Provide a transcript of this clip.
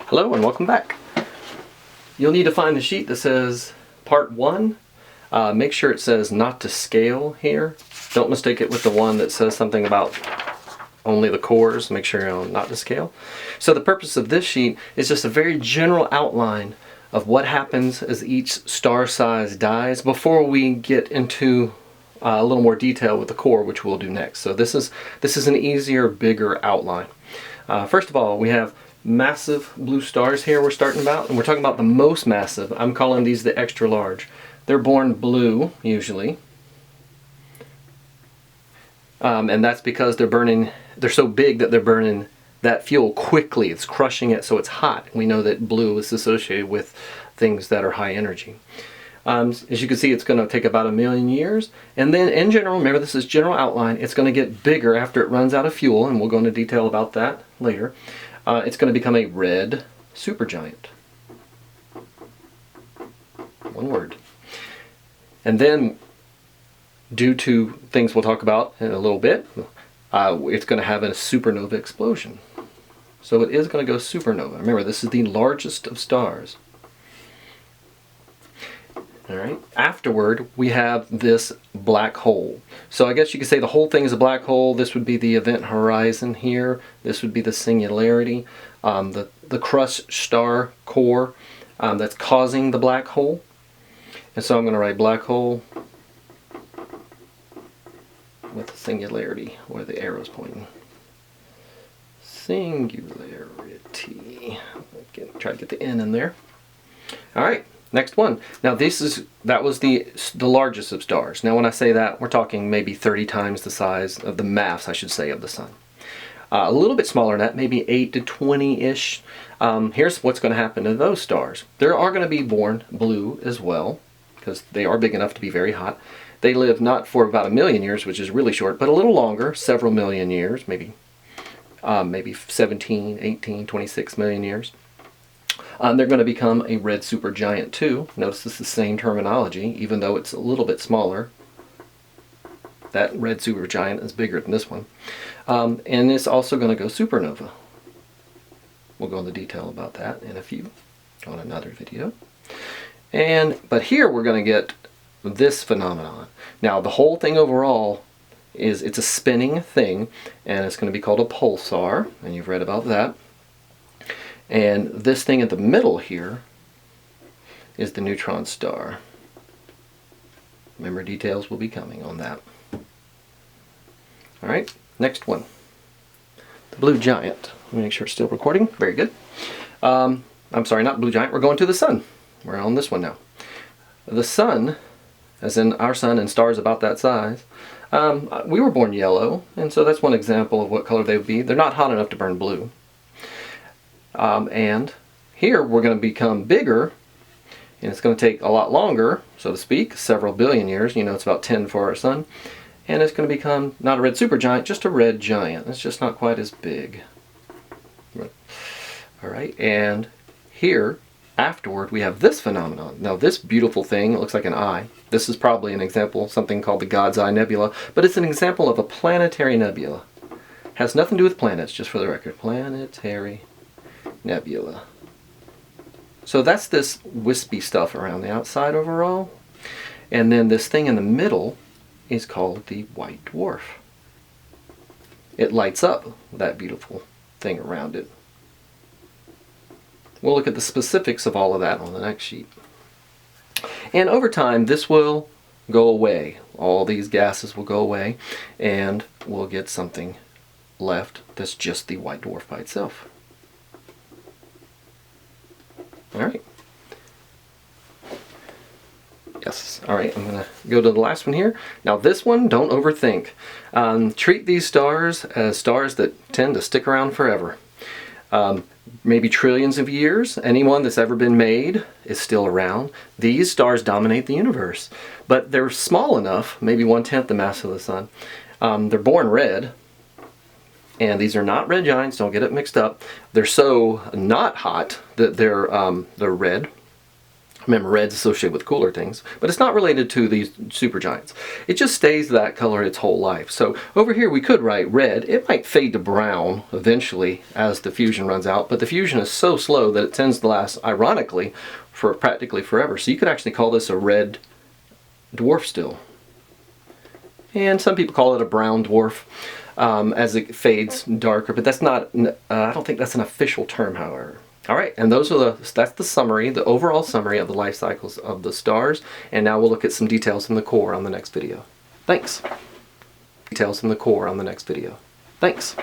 Hello and welcome back. You'll need to find the sheet that says part 1. Make sure it says not to scale here. Don't mistake it with the one that says something about only the cores. Make sure you're on not to scale. So the purpose of this sheet is just a very general outline of what happens as each star size dies before we get into a little more detail with the core, which we'll do next. So this is an easier, bigger outline. First of all, we have massive blue stars here we're starting about, and we're talking about the most massive. I'm calling these the extra large. They're born blue usually, and that's because they're so big that they're burning that fuel quickly. It's crushing it, so it's hot. We know that blue is associated with things that are high energy. As you can see, it's going to take about 1 million years, and then in general, remember this is general outline, it's going to get bigger after it runs out of fuel, and we'll go into detail about that later. It's going to become a red supergiant. One word. And then, due to things we'll talk about in a little bit, it's going to have a supernova explosion. So it is going to go supernova. Remember, this is the largest of stars. Alright, afterward we have this black hole. So I guess you could say the whole thing is a black hole. This would be the event horizon here. This would be the singularity, the crushed star core that's causing the black hole. And so I'm going to write black hole with the singularity, where the arrow's pointing. Singularity. Try to get the N in there. Alright. Next one. Now that was the largest of stars. Now when I say that, we're talking maybe 30 times the size of the mass, I should say, of the sun. A little bit smaller than that, maybe 8 to 20-ish. Here's what's going to happen to those stars. They are going to be born blue as well, because they are big enough to be very hot. They live not for about 1 million years, which is really short, but a little longer, several million years, maybe 17, 18, 26 million years. They're going to become a red supergiant too. Notice it's the same terminology, even though it's a little bit smaller. That red supergiant is bigger than this one. And it's also going to go supernova. We'll go into detail about that in a few, on another video. But here we're going to get this phenomenon. Now the whole thing overall it's a spinning thing, and it's going to be called a pulsar, and you've read about that. And this thing at the middle here is the neutron star. Remember, details will be coming on that. Alright, next one. The blue giant. Let me make sure it's still recording. Very good. I'm sorry, not blue giant. We're going to the sun. We're on this one now. The sun, as in our sun and stars about that size, we were born yellow, and so that's one example of what color they would be. They're not hot enough to burn blue. And here we're going to become bigger, and it's going to take a lot longer, so to speak, several billion years. You know, it's about 10 for our sun. And it's going to become not a red supergiant, just a red giant. It's just not quite as big. Alright, and here, afterward, we have this phenomenon. Now this beautiful thing, it looks like an eye. This is probably an example, something called the God's Eye Nebula, but it's an example of a planetary nebula. Has nothing to do with planets, just for the record. Planetary nebula. So that's this wispy stuff around the outside overall. And then this thing in the middle is called the white dwarf. It lights up that beautiful thing around it. We'll look at the specifics of all of that on the next sheet. And over time, this will go away. All these gases will go away, and we'll get something left that's just the white dwarf by itself. Alright. Yes. Alright, I'm going to go to the last one here. Now this one, don't overthink. Treat these stars as stars that tend to stick around forever. Maybe trillions of years. Anyone that's ever been made is still around. These stars dominate the universe. But they're small enough, maybe 1/10 the mass of the sun. They're born red. And these are not red giants, don't get it mixed up. They're so not hot that they're red. Remember, red's associated with cooler things, but it's not related to these supergiants. It just stays that color its whole life. So over here we could write red. It might fade to brown eventually as the fusion runs out, but the fusion is so slow that it tends to last, ironically, for practically forever. So you could actually call this a red dwarf still. And some people call it a brown dwarf as it fades darker, but that's not, I don't think that's an official term, however. All right, and that's the summary, the overall summary of the life cycles of the stars. And now we'll look at some details from the core on the next video. Thanks. Details from the core on the next video. Thanks.